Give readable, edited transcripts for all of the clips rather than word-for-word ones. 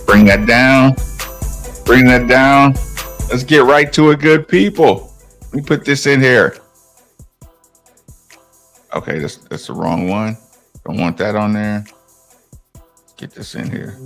Bring that down. Bring that down. Let's get right to it, good people. Let me put this in here. Okay, that's the wrong one. Don't want that on there. Let's get this in here.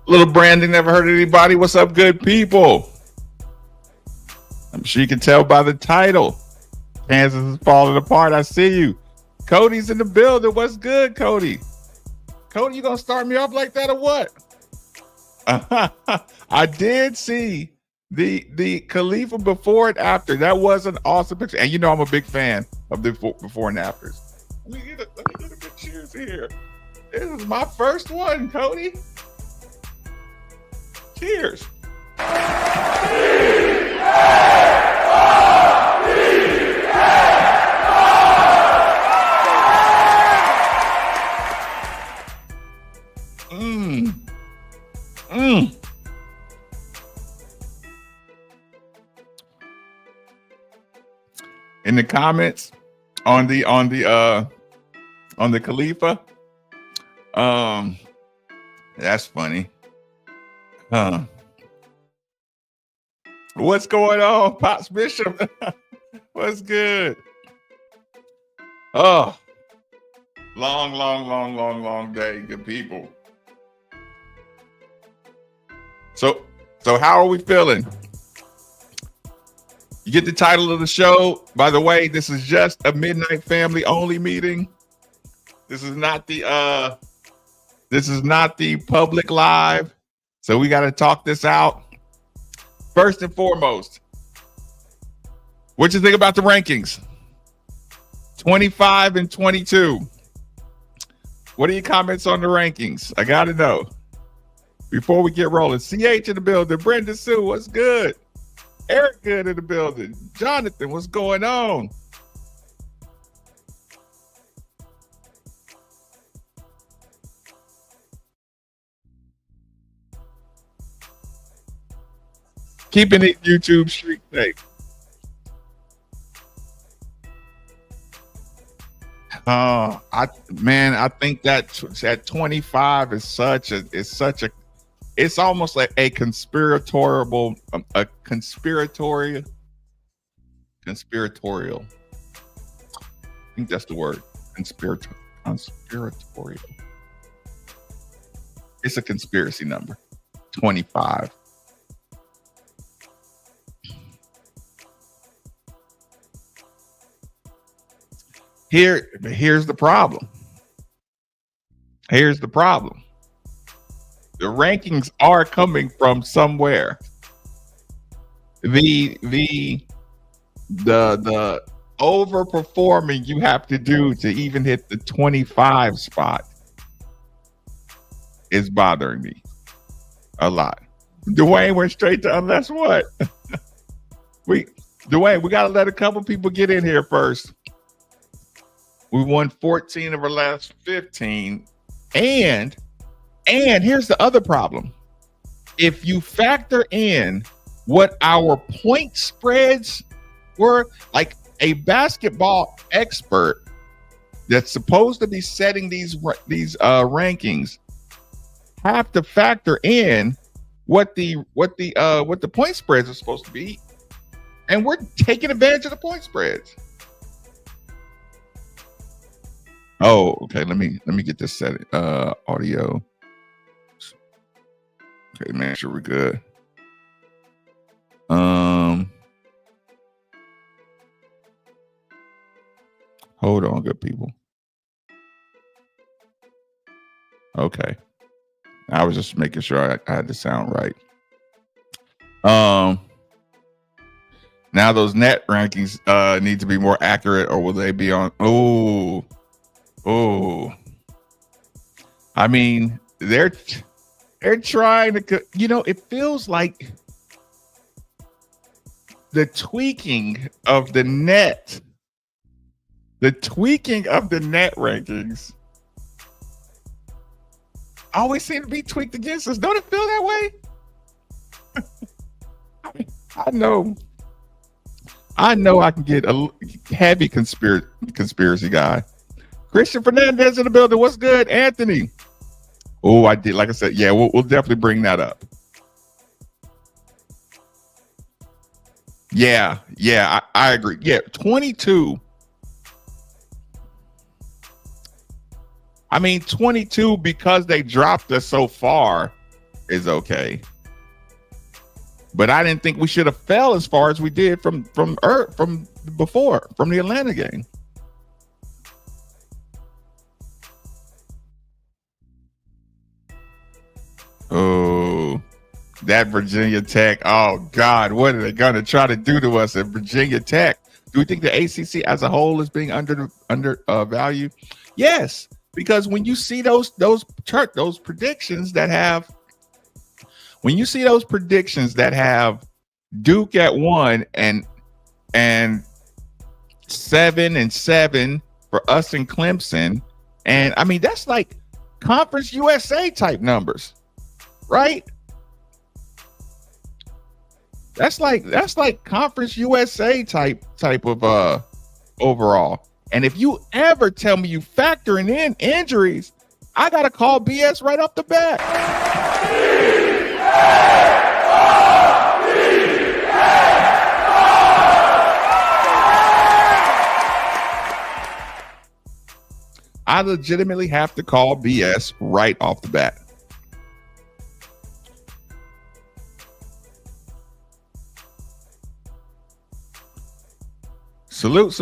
Little Brandon, never heard of anybody. What's up, good people? I'm sure you can tell by the title. Kansas is falling apart. I see you. Cody's in the building. What's good, Cody? Cody, you gonna start me off like that or what? I did see the Khalifa before and after. That was an awesome picture. And you know I'm a big fan of the before and afters. Let me get a good cheers here. This is my first one, Cody. Cheers. In the comments on the Khalifa, that's funny. What's going on, Pops Bishop? What's good? Oh, long day, good people. So how are we feeling? You get the title of the show. By the way, this is just a midnight family only meeting. This is not the public live. So we got to talk this out. First and foremost, what you think about the rankings? 25 and 22. What are your comments on the rankings? I got to know. Before we get rolling, CH in the building. Brenda Sue, what's good? Eric good in the building. Jonathan, what's going on? Keeping it YouTube street safe. I think that 25 is such a it's almost like a conspiratorial. I think that's the word. Conspiratorial. It's a conspiracy number. 25. Here's the problem. The rankings are coming from somewhere. The overperforming you have to do to even hit the 25 spot is bothering me a lot. Dwayne went straight to unless what? Dwayne, we got to let a couple people get in here first. We won 14 of our last 15. And here's the other problem. If you factor in what our point spreads were, like a basketball expert that's supposed to be setting these rankings have to factor in what the point spreads are supposed to be, and we're taking advantage of the point spreads. Oh, okay. Let me get this set. Audio. Okay, make sure we're good. Hold on, good people. Okay. I was just making sure I had the sound right. Now those net rankings need to be more accurate, or will they be on? Oh. I mean, they're trying to. It feels like the tweaking of the net rankings always seem to be tweaked against us. Don't it feel that way? I know I can get a heavy conspiracy guy. Christian Fernandez in the building. What's good, Anthony? Oh, I did. Like I said, yeah, we'll definitely bring that up. Yeah, I agree. Yeah, 22. I mean, 22 because they dropped us so far is okay. But I didn't think we should have fell as far as we did from before, from the Atlanta game. Oh, that Virginia Tech. Oh God, what are they going to try to do to us at Virginia Tech? Do we think the ACC as a whole is being undervalued? Yes, because when you see those predictions that have, Duke at 1 and 7-7 for us and Clemson, and I mean that's like Conference USA type numbers, right? That's like Conference USA type of overall. And if you ever tell me you factoring in injuries, I gotta call BS right off the bat. I legitimately have to call BS right off the bat. Salute.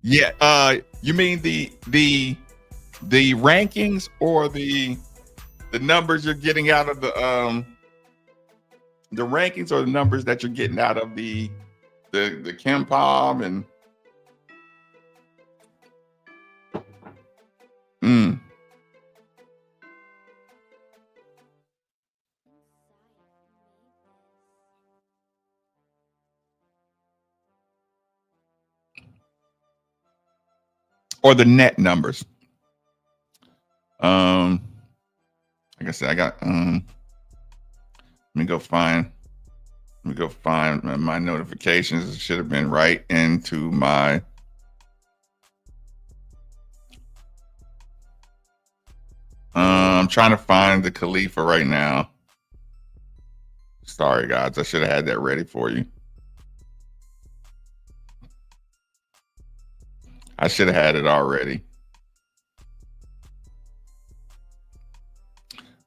Yeah, you mean the rankings or the numbers you're getting out of the rankings, or the numbers that you're getting out of the KenPom and or the net numbers. Like I said, I got let me go find my notifications. It should have been right into my I'm trying to find the Khalifa right now. Sorry guys, I should have had that ready for you. I should have had it already.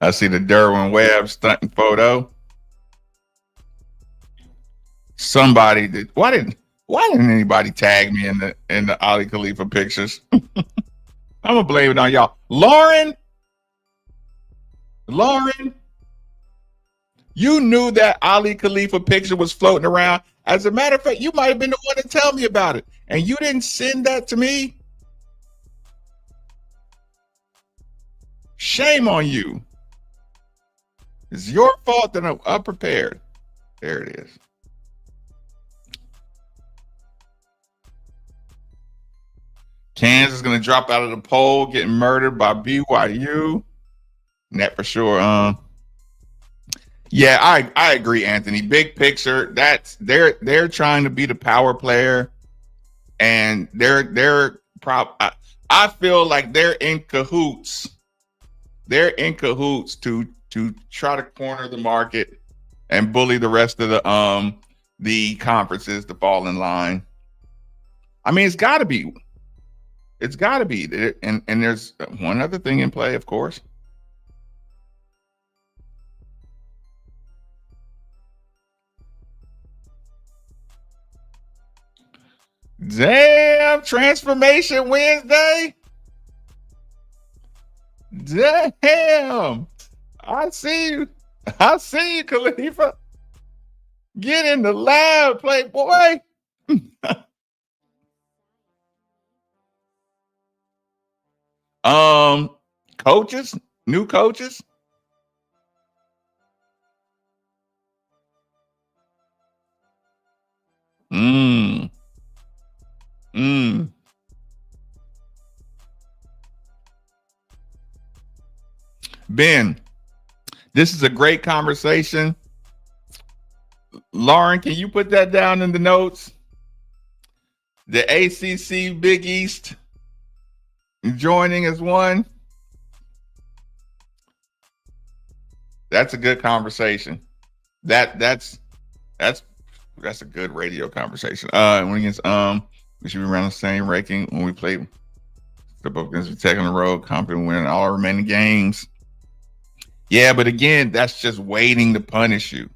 I see the Derwin Webb stunting photo. Somebody did. Why didn't anybody tag me in the Ali Khalifa pictures? I'm gonna blame it on y'all. Lauren, you knew that Ali Khalifa picture was floating around. As a matter of fact, you might have been the one to tell me about it, and you didn't send that to me. Shame on you. It's your fault that I'm unprepared. There it is. Kansas is going to drop out of the poll, getting murdered by BYU. Net for sure. Yeah, I agree, Anthony. Big picture, that's they're trying to be the power player, and I feel like they're in cahoots. They're in cahoots to try to corner the market and bully the rest of the conferences to fall in line. I mean, it's got to be. It's got to be. And there's one other thing in play, of course. Damn, Transformation Wednesday. Damn. I see you. I see you, Khalifa. Get in the lab, Playboy. Coaches, new coaches. Mm. Mm. Ben, this is a great conversation. Lauren, can you put that down in the notes? The ACC Big East joining as one. That's a good conversation. That's a good radio conversation. When against we should be around the same ranking when we play the both against Tech on the road, confident winning all our remaining games. Yeah, but again, that's just waiting to punish you.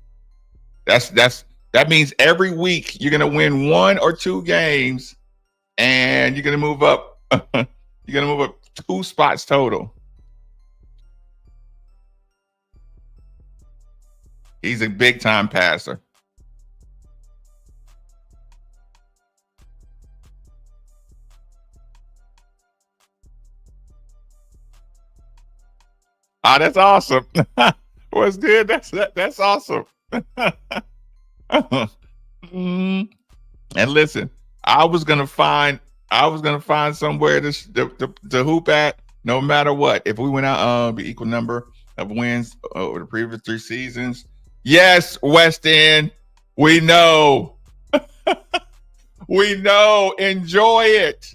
That means every week you're gonna win 1 or 2 games, and you're gonna move up. You're gonna move up 2 spots total. He's a big time passer. Oh, that's awesome. What's good? That's awesome. And listen, I was gonna find somewhere to hoop at, no matter what. If we went out the equal number of wins over the previous 3 seasons. Yes, West End, we know. We know. Enjoy it.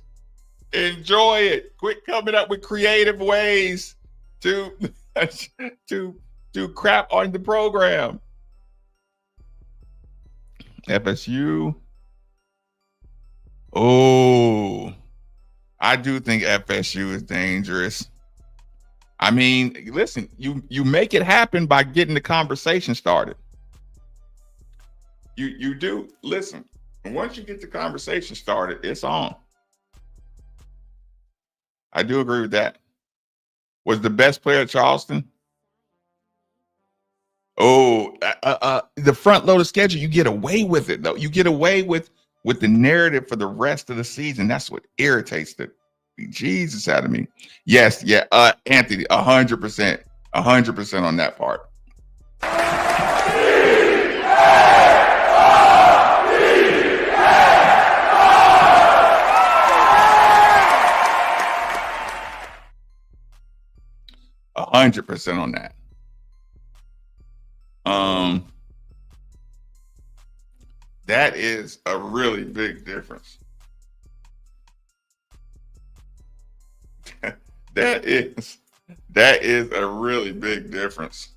Enjoy it. Quit coming up with creative ways to crap on the program. FSU. Oh, I do think FSU is dangerous. I mean, listen, you make it happen by getting the conversation started. You do. Listen, once you get the conversation started, it's on. I do agree with that. Was the best player at Charleston? Oh, the front loaded schedule, you get away with it though. You get away with the narrative for the rest of the season. That's what irritates the Jesus out of me. Yes, yeah. Anthony, 100%, 100% on that part. A 100% on that. That is a really big difference. That is a really big difference.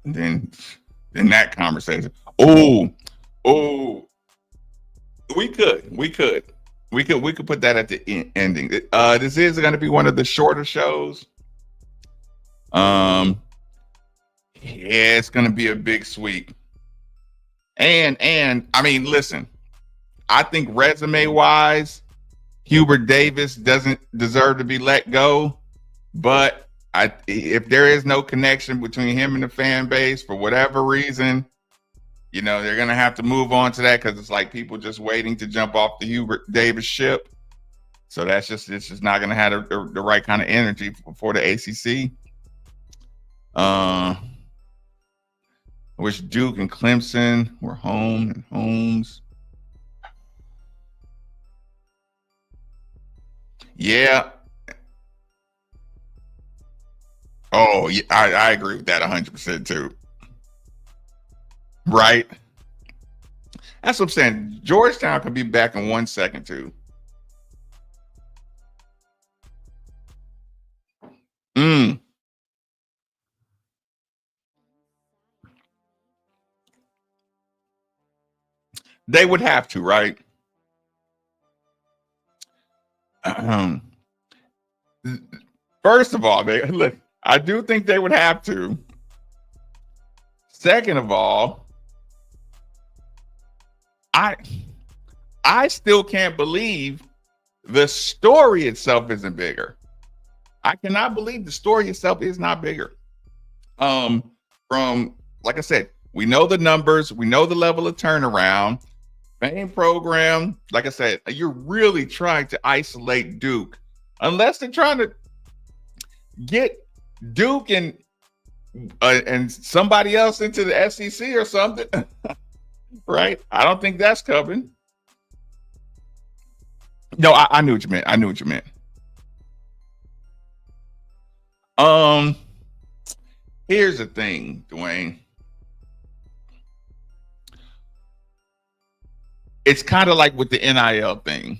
Then that conversation. Oh, we could put that at the ending. This is going to be one of the shorter shows. Yeah, it's going to be a big sweep. And I mean, listen, I think resume wise, Hubert Davis doesn't deserve to be let go, but if there is no connection between him and the fan base for whatever reason, you know, they're going to have to move on to that because it's like people just waiting to jump off the Hubert Davis ship. So it's just not going to have the right kind of energy for the ACC. I wish Duke and Clemson were home and homes. Yeah. Oh, yeah, I agree with that 100% too. Right. That's what I'm saying. Georgetown can be back in 1 second too. Mm. They would have to, right? First of all, look, I do think they would have to. Second of all, I still can't believe the story itself isn't bigger. I cannot believe the story itself is not bigger. From like I said, we know the numbers, we know the level of turnaround. Main program, like I said, you're really trying to isolate Duke, unless they're trying to get Duke and somebody else into the SEC or something, right? I don't think that's coming. No, I knew what you meant. I knew what you meant. Here's the thing, Dwayne. It's kind of like with the NIL thing.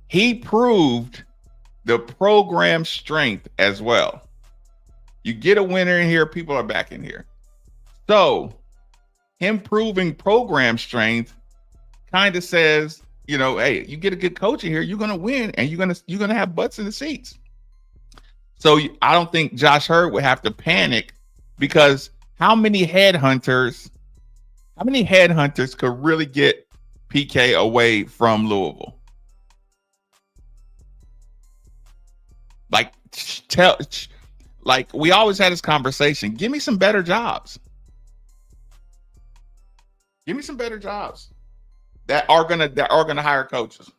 He proved the program strength as well. You get a winner in here, people are back in here. So him proving program strength kind of says, you know, hey, you get a good coach in here, you're gonna win, and you're gonna have butts in the seats. So I don't think Josh Hurd would have to panic, because how many headhunters could really get PK away from Louisville? Like we always had this conversation. Give me some better jobs. Give me some better jobs that are gonna hire coaches.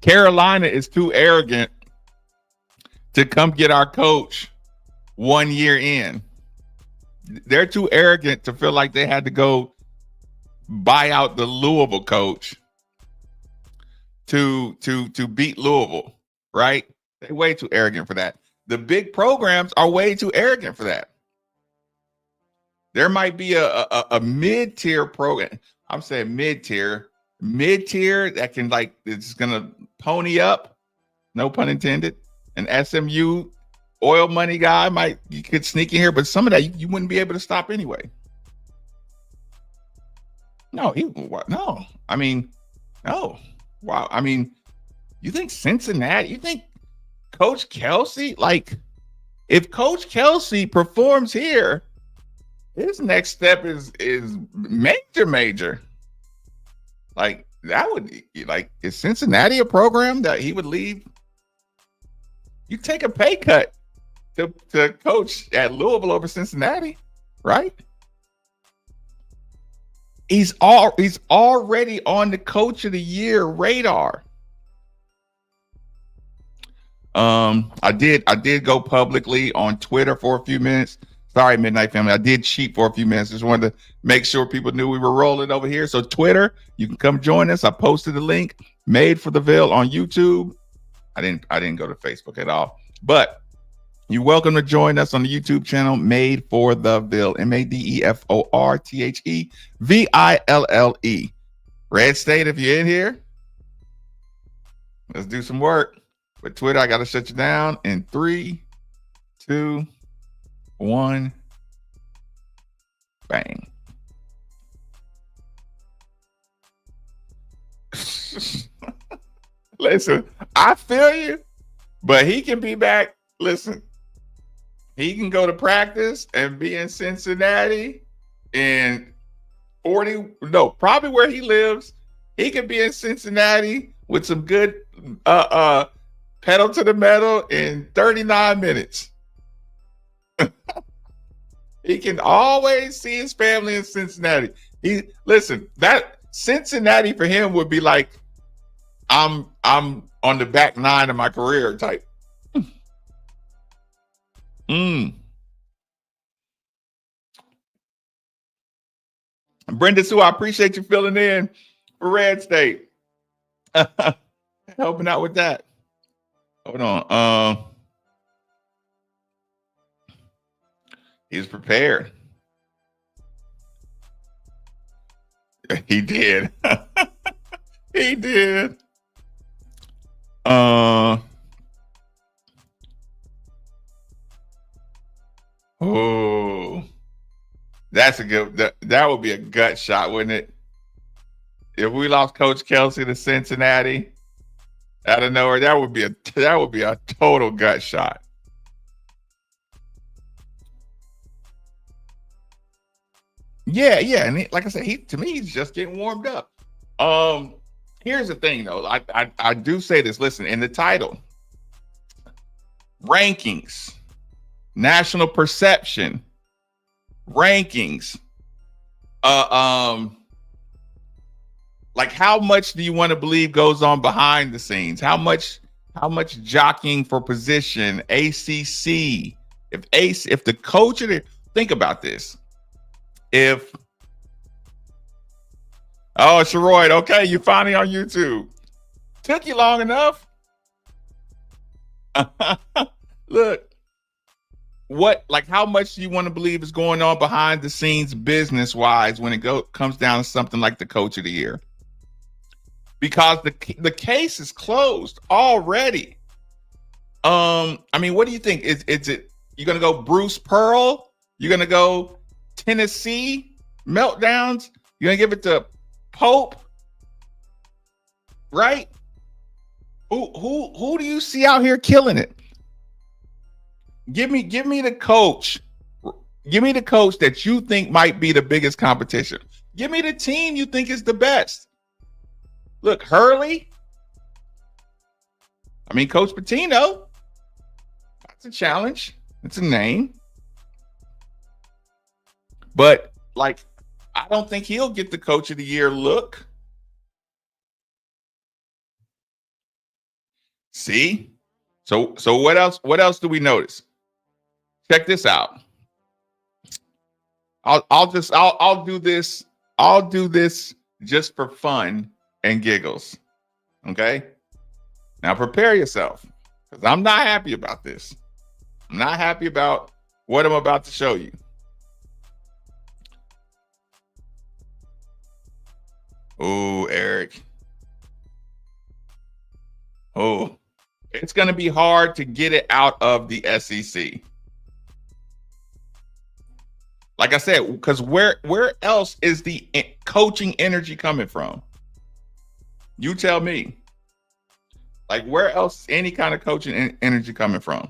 Carolina is too arrogant to come get our coach 1 year in. They're too arrogant to feel like they had to go buy out the Louisville coach to beat Louisville, right? They're way too arrogant for that. The big programs are way too arrogant for that. There might be a mid-tier program. I'm saying mid-tier that can, like, it's gonna pony up, no pun intended. An SMU oil money guy you could sneak in here, but some of that you wouldn't be able to stop anyway. No. I mean, no. Wow. I mean, you think Cincinnati? You think Coach Kelsey? Like, if Coach Kelsey performs here, his next step is major. Like, that would, like, is Cincinnati a program that he would leave? You take a pay cut to coach at Louisville over Cincinnati, right? He's already on the Coach of the Year radar. I did go publicly on Twitter for a few minutes. Sorry, Midnight Family. I did cheat for a few minutes. Just wanted to make sure people knew we were rolling over here. So Twitter, you can come join us. I posted the link, Made for the Ville on YouTube. I didn't go to Facebook at all, but you're welcome to join us on the YouTube channel, Made for the Ville, MadeForTheVille. Red State, if you're in here, let's do some work. But Twitter, I got to shut you down in 3, 2, 1, bang. Listen, I feel you, but he can be back. Listen, he can go to practice and be in Cincinnati in probably where he lives. He could be in Cincinnati with some good pedal to the metal in 39 minutes. He can always see his family in Cincinnati. That Cincinnati for him would be like, I'm on the back nine of my career type. Brenda Sue, I appreciate you filling in for Red State. Helping out with that. Hold on. He's prepared. He did. He did. Oh, that's a good. That would be a gut shot, wouldn't it? If we lost Coach Kelsey to Cincinnati out of nowhere, that would be a total gut shot. Yeah, yeah, and like I said, to me he's just getting warmed up. Here's the thing though, I do say this. Listen, in the title, rankings, national perception, rankings, like how much do you want to believe goes on behind the scenes? How much jockeying for position, ACC, if the coach of the, think about this. If Sharoyd, okay, you finally on YouTube. Took you long enough. Look, how much do you want to believe is going on behind the scenes business wise when it comes down to something like the coach of the year? Because the case is closed already. I mean, what do you think? Is it you're gonna go Bruce Pearl? You're gonna go Tennessee meltdowns? You're gonna give it to Pope? Right? Who do you see out here killing it? Give me the coach. Give me the coach that you think might be the biggest competition. Give me the team you think is the best. Look, Hurley. I mean, Coach Pitino. That's a challenge. It's a name. But like, I don't think he'll get the coach of the year look. See? So what else? What else do we notice? Check this out. I'll do this. I'll do this just for fun and giggles. Okay? Now prepare yourself, because I'm not happy about this. I'm not happy about what I'm about to show you. Oh, Eric. Oh, it's going to be hard to get it out of the SEC. Like I said, because where else is the coaching energy coming from? You tell me. Like, where else is any kind of coaching energy coming from?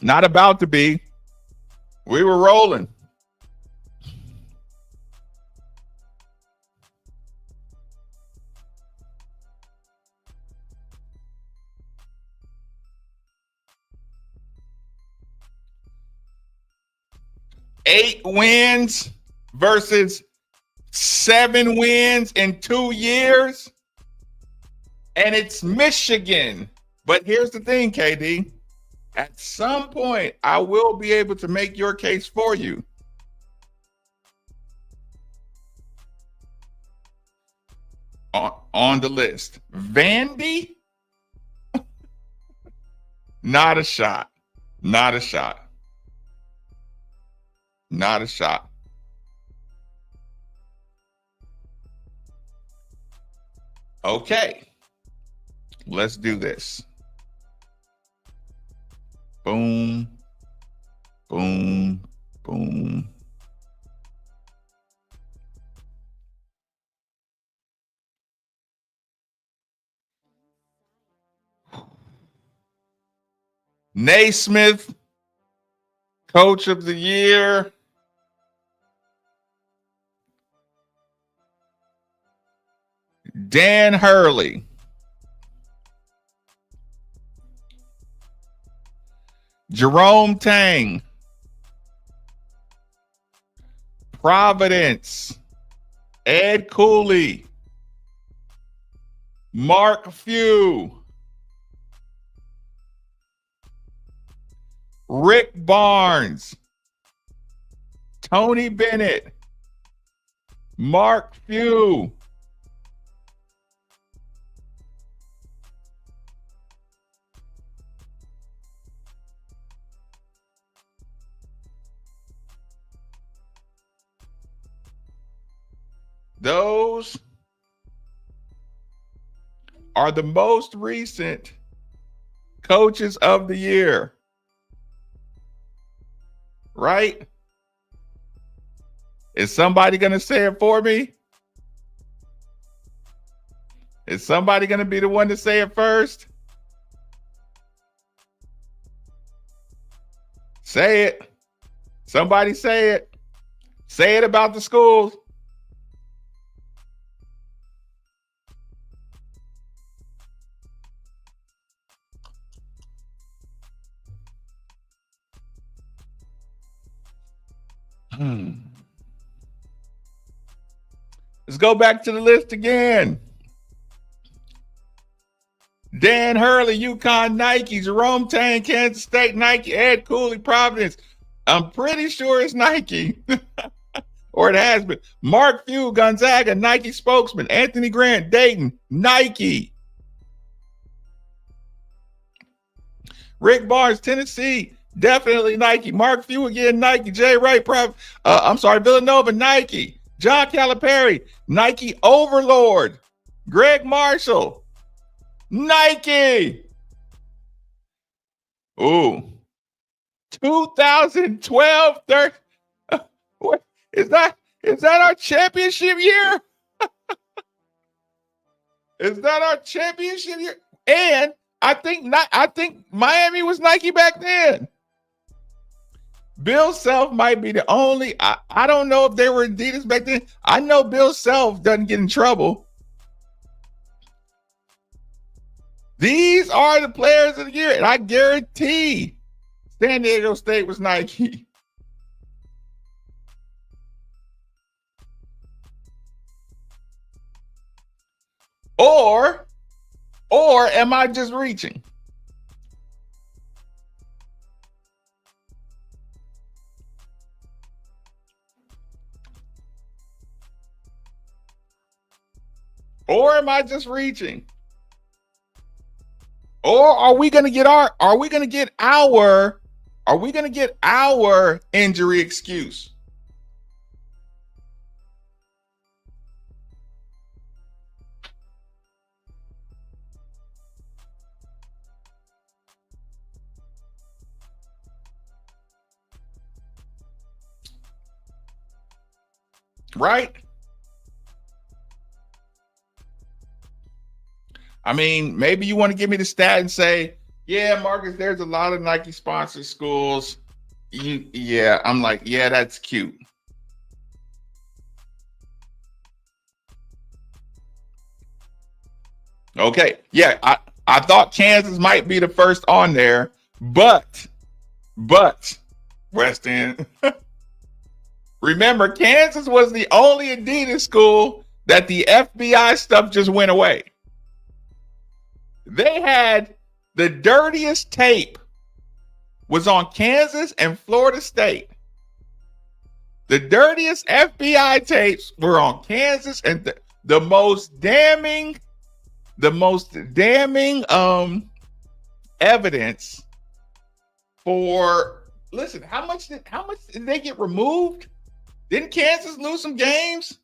Not about to be. We were rolling. Eight wins versus 7 wins in 2 years. And it's Michigan. But here's the thing, KD. At some point, I will be able to make your case for you. On the list. Vandy? Not a shot. Not a shot. Not a shot. Okay. Let's do this. Boom, boom, boom. Naismith, Coach of the Year. Dan Hurley. Jerome Tang. Providence, Ed Cooley, Mark Few, Rick Barnes, Tony Bennett, Mark Few. Those are the most recent coaches of the year. Right? Is somebody going to say it for me? Is somebody going to be the one to say it first? Say it. Somebody say it. Say it about the schools. Let's go back to the list again. Dan Hurley, UConn, Nike, Jerome Tang, Kansas State, Nike, Ed Cooley, Providence. I'm pretty sure it's Nike. Or it has been. Mark Few, Gonzaga, Nike spokesman. Anthony Grant, Dayton, Nike. Rick Barnes, Tennessee, definitely Nike. Mark Few again, Nike. Jay Wright, Villanova, Nike. John Calipari, Nike Overlord. Greg Marshall, Nike. Ooh. 2012, is that our championship year? Is that our championship year? And I think Miami was Nike back then. Bill Self might be the only. I don't know if they were Adidas back then. I know Bill Self doesn't get in trouble. These are the players of the year, and I guarantee San Diego State was Nike. Or am I just reaching? Or am I just reaching? Or are we going to get our injury excuse? Right? I mean, maybe you want to give me the stat and say, yeah, Marcus, there's a lot of Nike sponsored schools. I'm like, yeah, that's cute. Okay. Yeah, I thought Kansas might be the first on there, but West End. Remember, Kansas was the only Adidas school that the FBI stuff just went away. They had the dirtiest tape was on Kansas and Florida State. The dirtiest FBI tapes were on Kansas, and the most damning evidence for, listen, how much did they get removed? Didn't Kansas lose some games?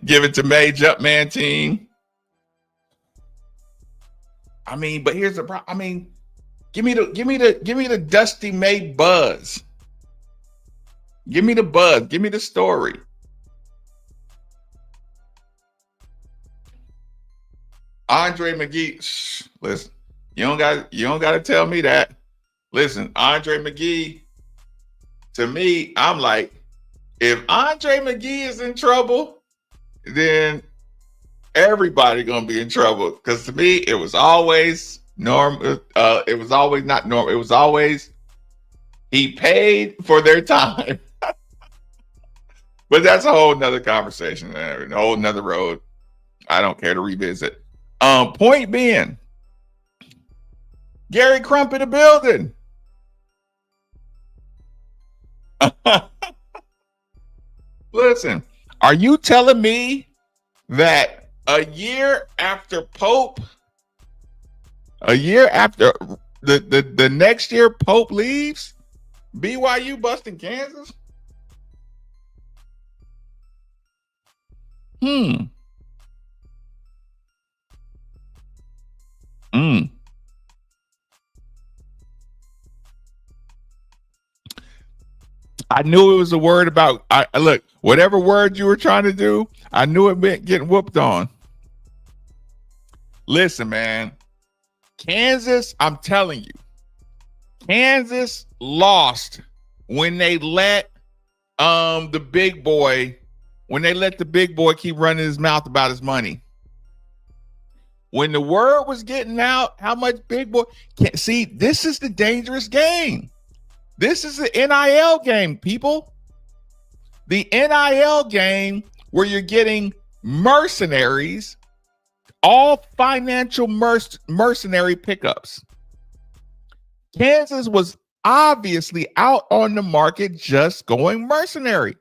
Give it to May Jumpman team. I mean, but here's the problem. I mean, give me the Dusty May buzz. Give me the buzz. Give me the story. Andre McGee. Listen, you don't got to tell me that. Listen, Andre McGee. To me, I'm like, if Andre McGee is in trouble, then everybody gonna be in trouble. Because to me, it was always norm. It was always not normal. It was always he paid for their time. But that's a whole nother conversation, a whole nother road. I don't care to revisit. Point being, Gary Crump in the building. Listen, are you telling me that a year after Pope, a year after the next year Pope leaves, BYU busting Kansas? Hmm. I knew it was a word about. I look, whatever word you were trying to do, I knew it meant getting whooped on. Listen, man, Kansas. I'm telling you, Kansas lost when they let the big boy, when they let the big boy keep running his mouth about his money. When the word was getting out, how much big boy? See, this is the dangerous game. This is the NIL game, people. The NIL game where you're getting mercenaries, all financial mercenary pickups. Kansas was obviously out on the market just going mercenary.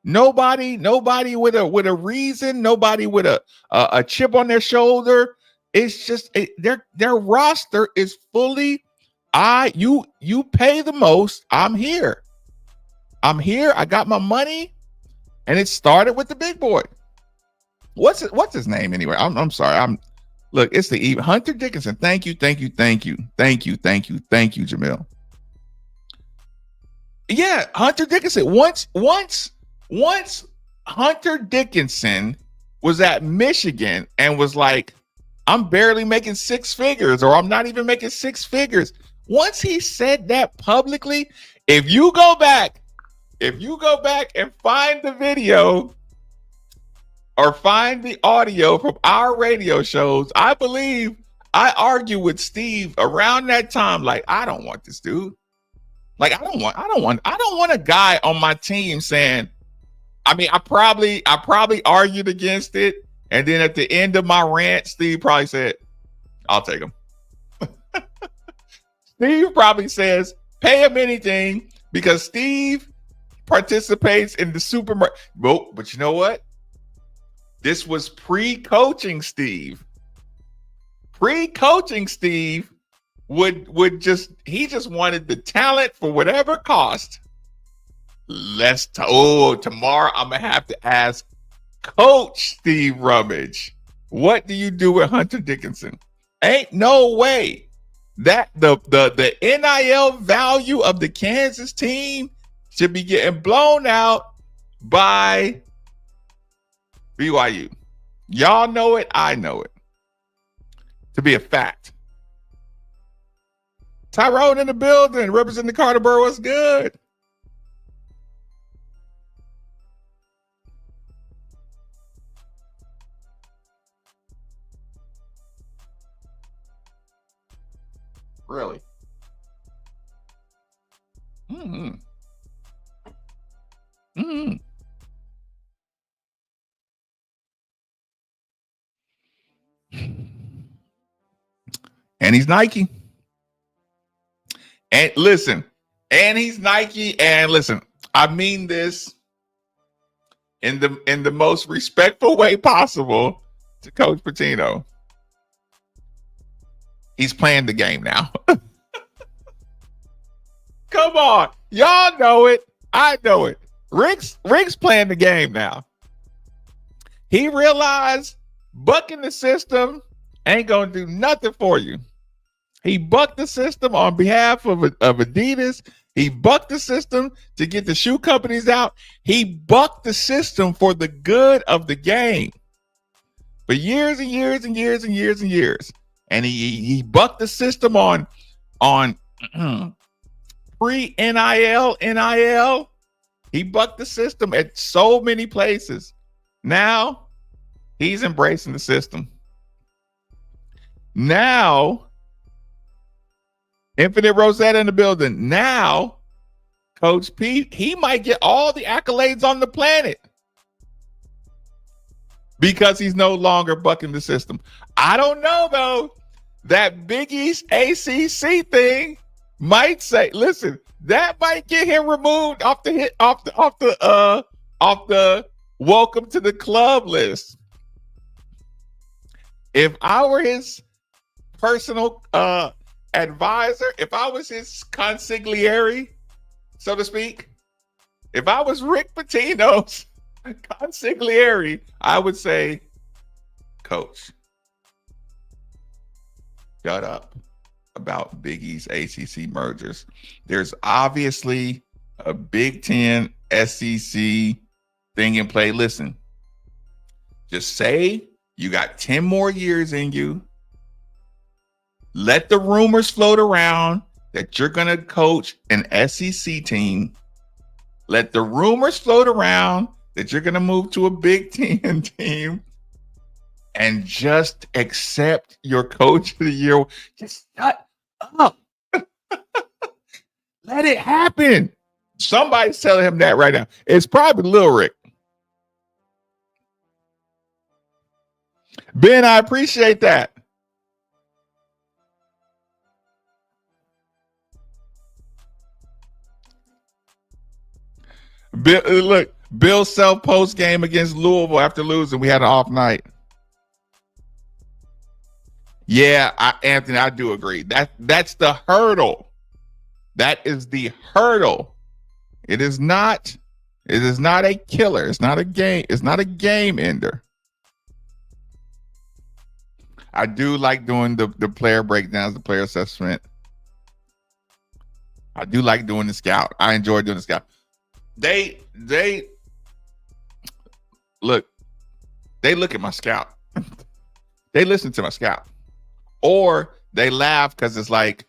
Nobody with a reason, nobody with a chip on their shoulder. It's just their roster is fully you pay the most. I'm here. I got my money, and it started with the big boy. What's his name anyway? I'm sorry. Look, it's the Hunter Dickinson. Thank you, Jamil. Yeah, Hunter Dickinson. Once Hunter Dickinson was at Michigan and was like, I'm barely making six figures, or I'm not even making six figures. Once he said that publicly, if you go back and find the video or find the audio from our radio shows, I believe I argued with Steve around that time. Like, I don't want this dude. Like, I don't want a guy on my team saying, I mean, I probably argued against it. And then at the end of my rant, Steve probably said, I'll take him. Steve probably says, pay him anything, because Steve participates in the super. But you know what? This was pre-coaching Steve. Pre-coaching Steve would just wanted the talent for whatever cost. Tomorrow I'm gonna have to ask Coach Steve Rummage, what do you do with Hunter Dickinson? Ain't no way that the NIL value of the Kansas team should be getting blown out by BYU. Y'all know it, I know it. To be a fact. Tyrone in the building, representing the Carter Borough. What's good? Really? Mm-hmm. Mm-hmm. And he's Nike. And listen, he's Nike. And listen, I mean this in the most respectful way possible to Coach Pitino. He's playing the game now. Come on. Y'all know it. I know it. Rick's playing the game now. He realized bucking the system ain't going to do nothing for you. He bucked the system on behalf of Adidas. He bucked the system to get the shoe companies out. He bucked the system for the good of the game. For years and years and years and years and years. And he bucked the system on pre-NIL, NIL. He bucked the system at so many places. Now He's embracing the system. Now, Infinite Rosetta in the building. Now, Coach P, he might get all the accolades on the planet because he's no longer bucking the system. I don't know, though. That Big East ACC thing might say, listen, that might get him removed off the welcome to the club list. If I were his personal advisor, if I was his consigliere, so to speak, if I was Rick Pitino's consigliere, I would say, Coach, shut up about Big East ACC mergers. There's obviously a Big Ten SEC thing in play. Listen, just say you got 10 more years in you. Let the rumors float around that you're going to coach an SEC team. Let the rumors float around that you're going to move to a Big Ten team. And just accept your coach of the year. Just shut up. Let it happen. Somebody's telling him that right now. It's probably Lil Rick. Ben, I appreciate that. Bill, look, Bill Self post game against Louisville after losing. We had an off night. Yeah, Anthony, I do agree. That's the hurdle. That is the hurdle. It is not a killer. It's not a game. It's not a game ender. I do like doing the player breakdowns, the player assessment. I do like doing the scout. I enjoy doing the scout. They look at my scout. They listen to my scout. Or they laugh because it's like,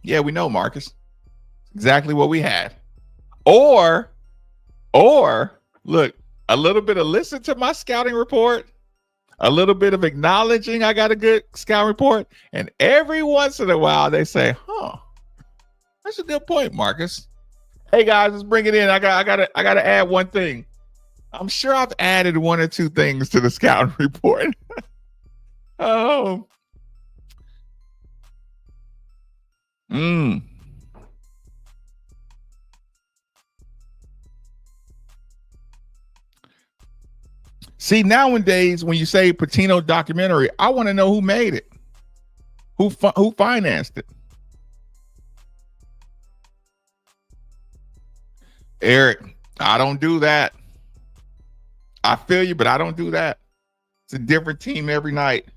yeah, we know, Marcus. Exactly what we had. Or look, a little bit of listen to my scouting report, a little bit of acknowledging I got a good scout report, and every once in a while they say, huh, that's a good point, Marcus. Hey guys, let's bring it in. I gotta add one thing. I'm sure I've added one or two things to the scouting report. Oh. See, nowadays, when you say Pitino documentary, I want to know who made it, who financed it. Eric, I don't do that. I feel you, but I don't do that. It's a different team every night.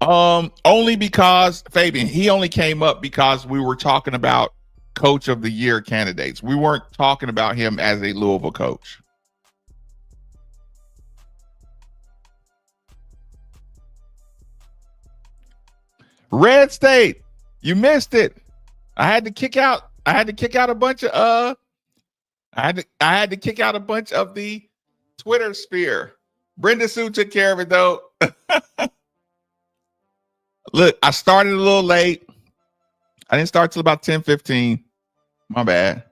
Only because Fabian, he only came up because we were talking about coach of the year candidates. We weren't talking about him as a Louisville coach. Red State, you missed it. I had to kick out a bunch of I had to kick out a bunch of the Twitter sphere. Brenda Sue took care of it though. Look, I started a little late. I didn't start till about 10:15. My bad.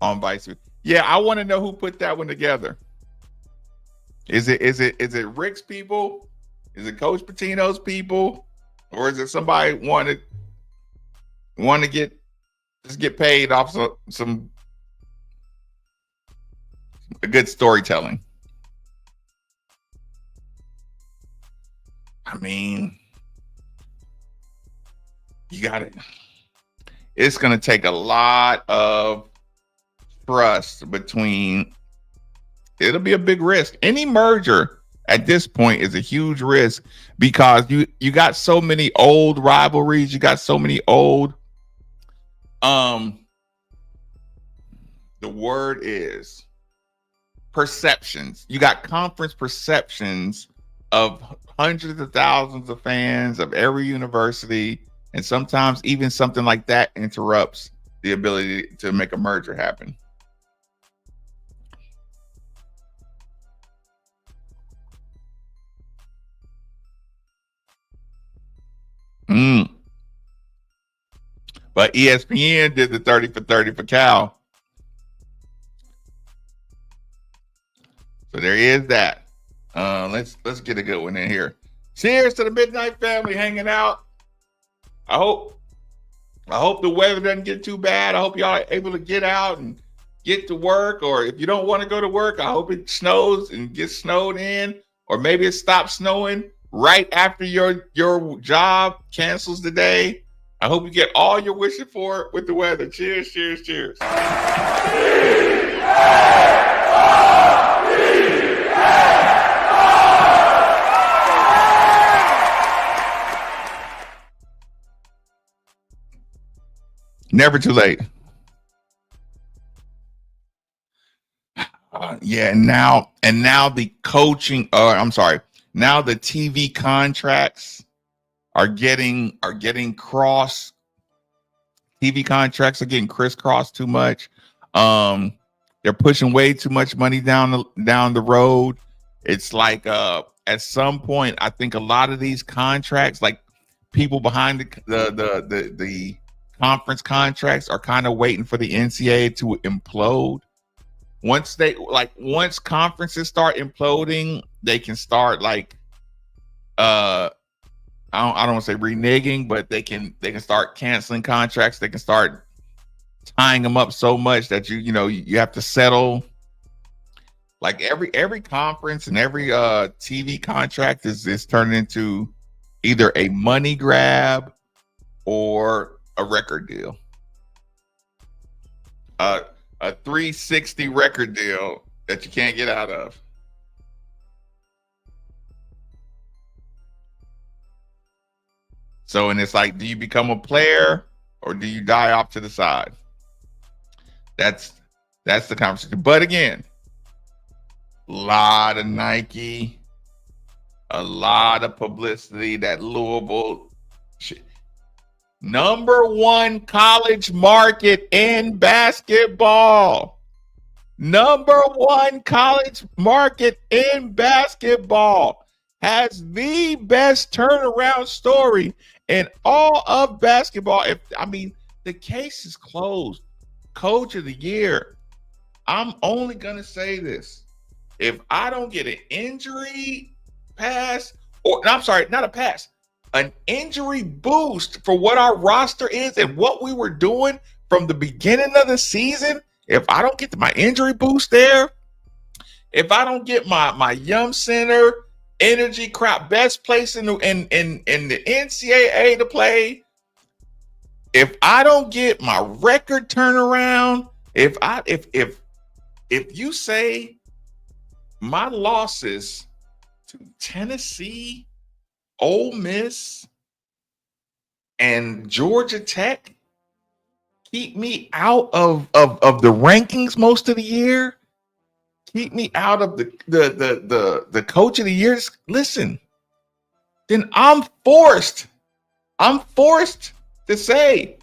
On Vice. Yeah, I want to know who put that one together. Is it Rick's people? Is it Coach Pitino's people? Or is it somebody want to get paid off some good storytelling? I mean, you got it. It's going to take a lot of trust between. It'll be a big risk. Any merger at this point is a huge risk because you got so many old rivalries. You got so many old. The word is perceptions. You got conference perceptions of hundreds of thousands of fans of every university, and sometimes even something like that interrupts the ability to make a merger happen. But ESPN did the 30 for 30 for Cal. So there is that. Let's get a good one in here. Cheers to the Midnight family hanging out. I hope the weather doesn't get too bad. I hope y'all are able to get out and get to work. Or if you don't want to go to work, I hope it snows and gets snowed in. Or maybe it stops snowing right after your job cancels the day. I hope you get all you're wishing for with the weather. Cheers, cheers, cheers. Never too late. Now the coaching. Now the TV contracts are getting cross. TV contracts are getting crisscrossed too much. They're pushing way too much money down the road. It's like at some point, I think a lot of these contracts, like people behind the conference contracts, are kind of waiting for the NCAA to implode. Once conferences start imploding, they can start I don't want to say reneging, but they can start canceling contracts. They can start tying them up so much that you have to settle. Like every conference and every TV contract is turned into either a money grab or a record deal. A 360 record deal that you can't get out of. So, and it's like, do you become a player or do you die off to the side? That's the conversation. But again, a lot of Nike, a lot of publicity. That Louisville shit. Number one college market in basketball. Number one college market in basketball. Has the best turnaround story in all of basketball. The case is closed. Coach of the year. I'm only going to say this. If I don't get an injury pass, not a pass, an injury boost for what our roster is and what we were doing from the beginning of the season, if I don't get my injury boost there, if I don't get my Yum Center energy crowd, best place in the NCAA to play, if I don't get my record turnaround, if you say my losses to Tennessee, Ole Miss, and Georgia Tech keep me out of the rankings most of the year, keep me out of the coach of the year, listen, then I'm forced to say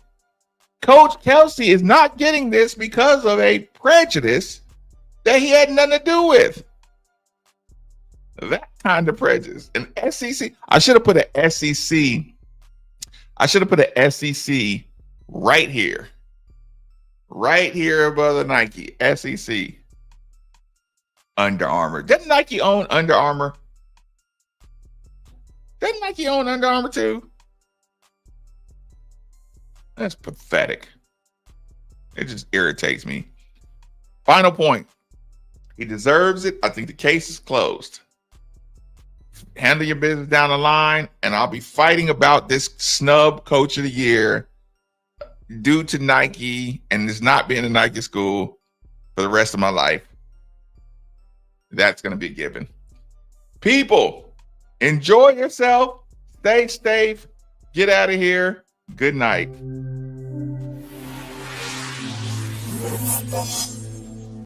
Coach Kelsey is not getting this because of a prejudice that he had nothing to do with. That kind of prejudice. And SEC, I should have put an SEC. I should have put an SEC right here above the Nike. SEC. Under Armour. Doesn't Nike own Under Armour? Doesn't Nike own Under Armour too? That's pathetic. It just irritates me. Final point. He deserves it. I think the case is closed. Handle your business down the line, and I'll be fighting about this snub coach of the year due to Nike and this not being a Nike school for the rest of my life. That's going to be a given. People, enjoy yourself. Stay safe. Get out of here. Good night.